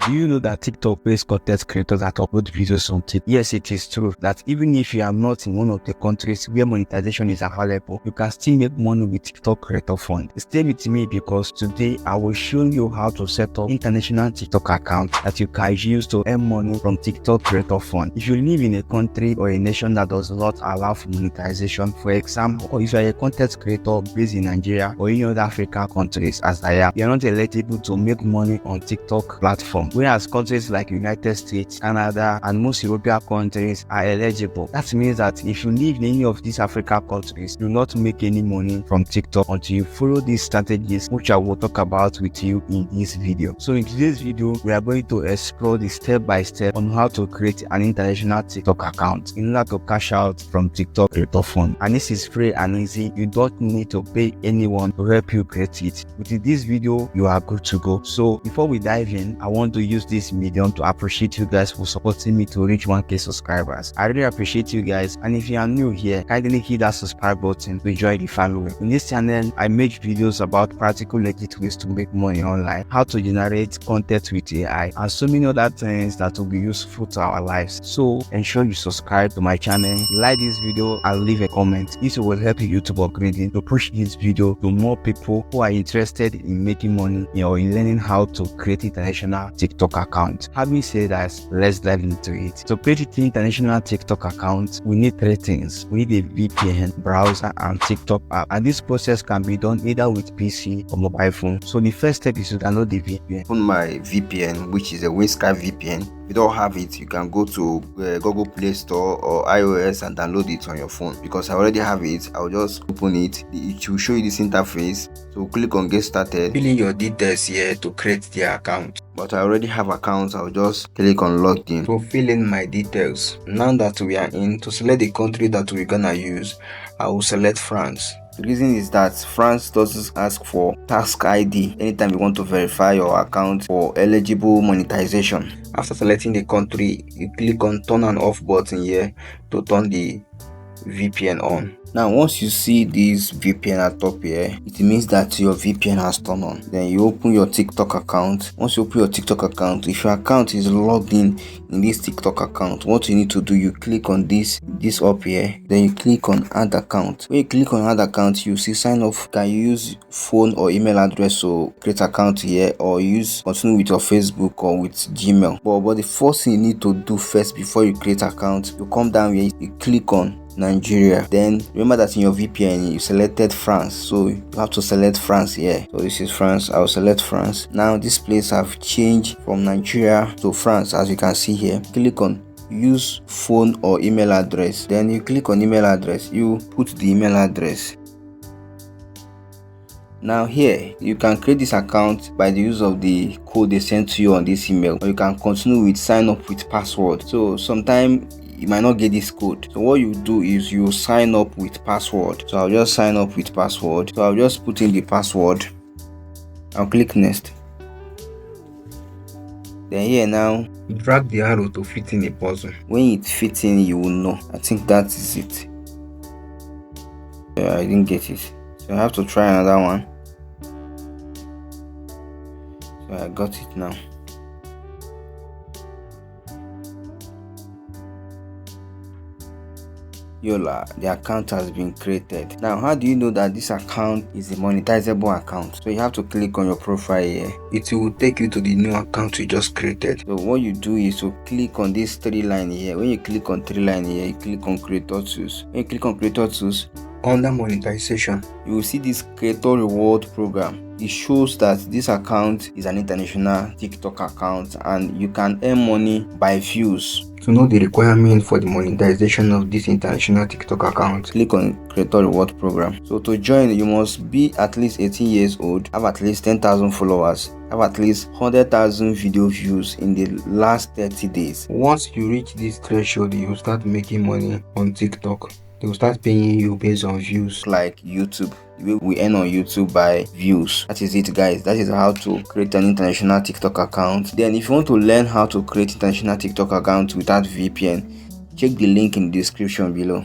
Do you know that TikTok pays content creators that upload videos on TikTok? Yes, it is true that even if you are not in one of the countries where monetization is available, you can still make money with TikTok Creator Fund. Stay with me because today I will show you how to set up international TikTok account that you can use to earn money from TikTok Creator Fund. If you live in a country or a nation that does not allow for monetization, for example, or if you are a content creator based in Nigeria or any other African countries as I am, you are not eligible to make money on TikTok platform. Whereas countries like United States, Canada, and most European countries are eligible. That means that if you live in any of these African countries, you will not make any money from TikTok until you follow these strategies, which I will talk about with you in this video. So in today's video, we are going to explore the step by step on how to create an international TikTok account in order to cash out from TikTok Creator Fund. And this is free and easy. You don't need to pay anyone to help you create it. With this video, you are good to go. So before we dive in, I want to use this medium to appreciate you guys for supporting me to reach 1k subscribers. I really appreciate you guys, and if you are new here, kindly hit that subscribe button to join the family. In this channel, I make videos about practical legit ways to make money online, how to generate content with AI, and so many other things that will be useful to our lives. So ensure you subscribe to my channel, like this video, and leave a comment. This will help YouTube upgrading to push this video to more people who are interested in making money or in learning how to create international TikTok account. Having said that, let's dive into it. To create an international TikTok account, we need three things. We need a VPN, browser, and TikTok app. And this process can be done either with PC or mobile phone. So the first step is to download the VPN. On my VPN, which is a WindSky VPN. If you don't have it, you can go to Google Play Store or iOS and download it on your phone. Because I already have it, I'll just open it. It will show you this interface. So click on get started. Fill in your details here to create the account. But I already have accounts, I'll just click on login. So fill in my details. Now that we are in, to select the country that we're gonna use, I will select France. The reason is that France doesn't ask for task ID anytime you want to verify your account for eligible monetization. After selecting the country, you click on turn on off button here to turn the VPN on. Now once you see this VPN at top here, it means that your VPN has turned on. Then you open your TikTok account. Once you open your TikTok account, if your account is logged in this TikTok account, what you need to do, you click on this up here, then you click on add account. When you click on add account, you see sign up. Can you use phone or email address to create account here, or continue with your Facebook or with Gmail. But the first thing you need to do first before you create account, you come down here, you click on Nigeria. Then remember that in your VPN you selected France, so you have to select France here. So this is France. I'll select France. Now this place have changed from Nigeria to France, as you can see here. Click on use phone or email address. Then you click on email address, you put the email address. Now here you can create this account by the use of the code they sent to you on this email, or you can continue with sign up with password. So sometimes you might not get this code, so what you do is you sign up with password. So I'll just sign up with password. So I'll just put in the password. I'll click next. Then here now drag the arrow to fit in a puzzle. When it fits in, you will know. I think that is it. I didn't get it, so I have to try another one. So I got it now. Yola, the account has been created. Now how do you know that this account is a monetizable account? So you have to click on your profile here. It will take you to the new account you just created. So what you do is to click on this three line here. When you click on three line here, you click on creator tools. When you click on creator tools, under monetization, you will see this creator reward program. It shows that this account is an international TikTok account and you can earn money by views. To know the requirement for the monetization of this international TikTok account, click on creator reward program. So to join, you must be at least 18 years old, have at least 10,000 followers, have at least 100,000 video views in the last 30 days. Once you reach this threshold, you will start making money on TikTok. They will start paying you based on views, like YouTube. The way we earn on YouTube by views. That is it, guys. That is how to create an international TikTok account. Then if you want to learn how to create international TikTok account without VPN, check the link in the description below.